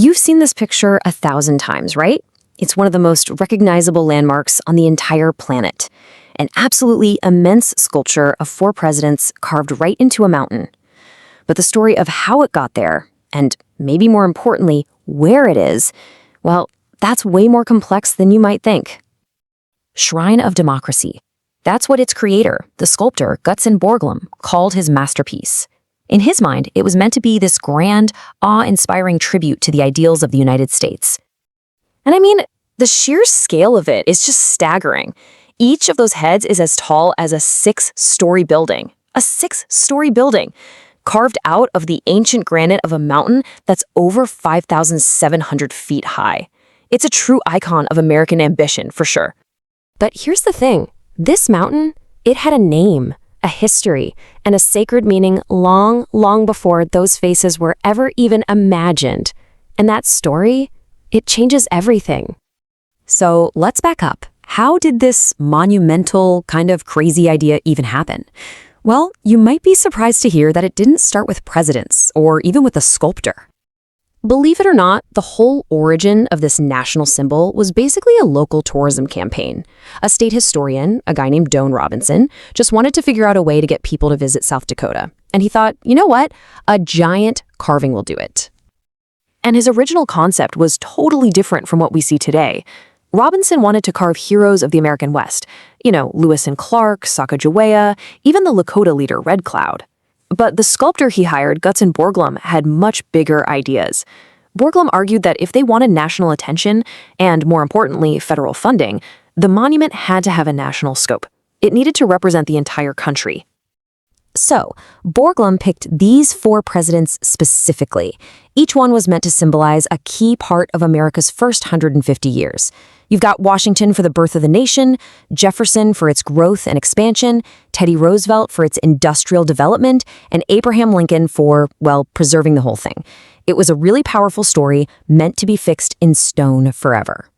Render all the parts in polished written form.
You've seen this picture 1,000 times, right? It's one of the most recognizable landmarks on the entire planet. An absolutely immense sculpture of four presidents carved right into a mountain. But the story of how it got there, and maybe more importantly, where it is, well, that's way more complex than you might think. Shrine of Democracy. That's what its creator, the sculptor Gutzon Borglum, called his masterpiece. In his mind, it was meant to be this grand, awe-inspiring tribute to the ideals of the United States. And I mean, the sheer scale of it is just staggering. Each of those heads is as tall as a 6-story building. A 6-story building, carved out of the ancient granite of a mountain that's over 5,700 feet high. It's a true icon of American ambition, for sure. But here's the thing. This mountain, it had a name, a history, and a sacred meaning long, long before those faces were ever even imagined. And that story, it changes everything. So let's back up. How did this monumental, kind of crazy idea even happen? Well, you might be surprised to hear that it didn't start with presidents or even with a sculptor. Believe it or not, the whole origin of this national symbol was basically a local tourism campaign. A state historian, a guy named Doane Robinson, just wanted to figure out a way to get people to visit South Dakota. And he thought, you know what? A giant carving will do it. And his original concept was totally different from what we see today. Robinson wanted to carve heroes of the American West. Lewis and Clark, Sacagawea, even the Lakota leader, Red Cloud. But the sculptor he hired, Gutzon Borglum, had much bigger ideas. Borglum argued that if they wanted national attention, and more importantly, federal funding, the monument had to have a national scope. It needed to represent the entire country. So, Borglum picked these four presidents specifically. Each one was meant to symbolize a key part of America's first 150 years. You've got Washington for the birth of the nation, Jefferson for its growth and expansion, Teddy Roosevelt for its industrial development, and Abraham Lincoln for, well, preserving the whole thing. It was a really powerful story meant to be fixed in stone forever.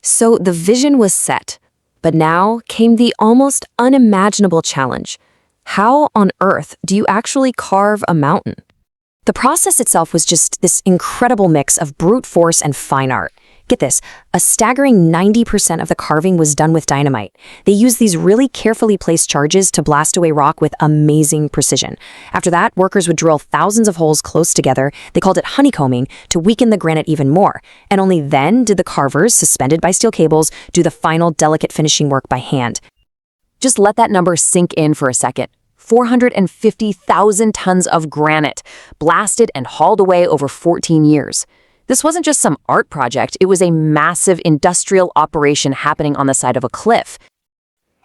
So the vision was set, but now came the almost unimaginable challenge. How on earth do you actually carve a mountain? The process itself was just this incredible mix of brute force and fine art. Get this, a staggering 90% of the carving was done with dynamite. They used these really carefully placed charges to blast away rock with amazing precision. After that, workers would drill thousands of holes close together. They called it honeycombing to weaken the granite even more. And only then did the carvers, suspended by steel cables, do the final delicate finishing work by hand. Just let that number sink in for a second. 450,000 tons of granite, blasted and hauled away over 14 years. This wasn't just some art project, it was a massive industrial operation happening on the side of a cliff.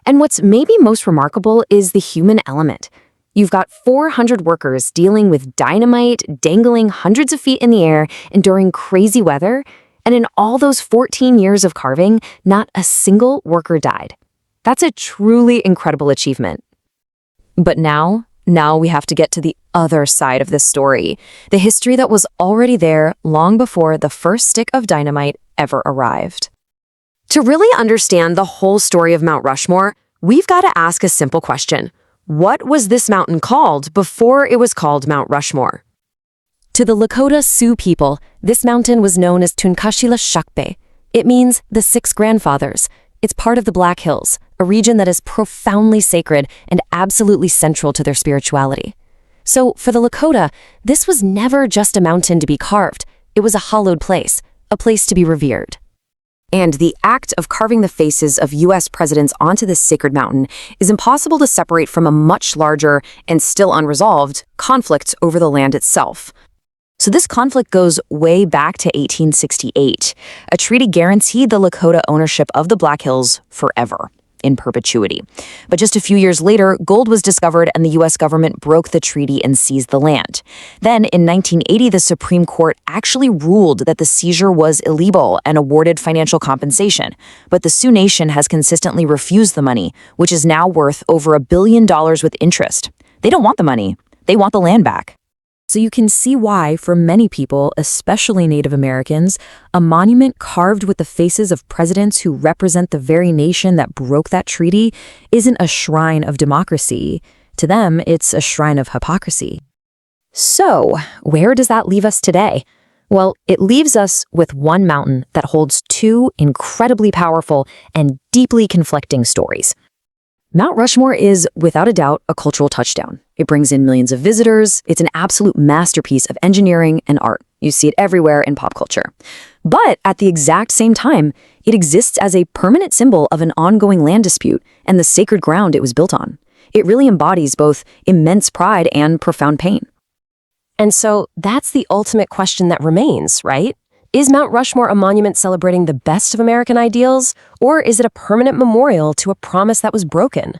And what's maybe most remarkable is the human element. You've got 400 workers dealing with dynamite, dangling hundreds of feet in the air, enduring crazy weather, and in all those 14 years of carving, not a single worker died. That's a truly incredible achievement. But now we have to get to the other side of this story, the history that was already there long before the first stick of dynamite ever arrived. To really understand the whole story of Mount Rushmore, we've got to ask a simple question. What was this mountain called before it was called Mount Rushmore? To the Lakota Sioux people, this mountain was known as Tunkashila Shakpe. It means the six grandfathers. It's part of the Black Hills, a region that is profoundly sacred and absolutely central to their spirituality. So for the Lakota, this was never just a mountain to be carved. It was a hallowed place, a place to be revered. And the act of carving the faces of U.S. presidents onto this sacred mountain is impossible to separate from a much larger and still unresolved conflict over the land itself. So this conflict goes way back to 1868. A treaty guaranteed the Lakota ownership of the Black Hills forever, in perpetuity. But just a few years later, gold was discovered and the U.S. government broke the treaty and seized the land. Then, in 1980, the Supreme Court actually ruled that the seizure was illegal and awarded financial compensation. But the Sioux Nation has consistently refused the money, which is now worth over $1 billion with interest. They don't want the money. They want the land back. So you can see why, for many people, especially Native Americans, a monument carved with the faces of presidents who represent the very nation that broke that treaty isn't a shrine of democracy. To them, it's a shrine of hypocrisy. So, where does that leave us today? Well, it leaves us with one mountain that holds two incredibly powerful and deeply conflicting stories. Mount Rushmore is, without a doubt, a cultural touchdown. It brings in millions of visitors. It's an absolute masterpiece of engineering and art. You see it everywhere in pop culture. But at the exact same time, it exists as a permanent symbol of an ongoing land dispute and the sacred ground it was built on. It really embodies both immense pride and profound pain. And so that's the ultimate question that remains, right? Is Mount Rushmore a monument celebrating the best of American ideals, or is it a permanent memorial to a promise that was broken?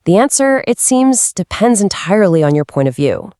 The answer, it seems, depends entirely on your point of view.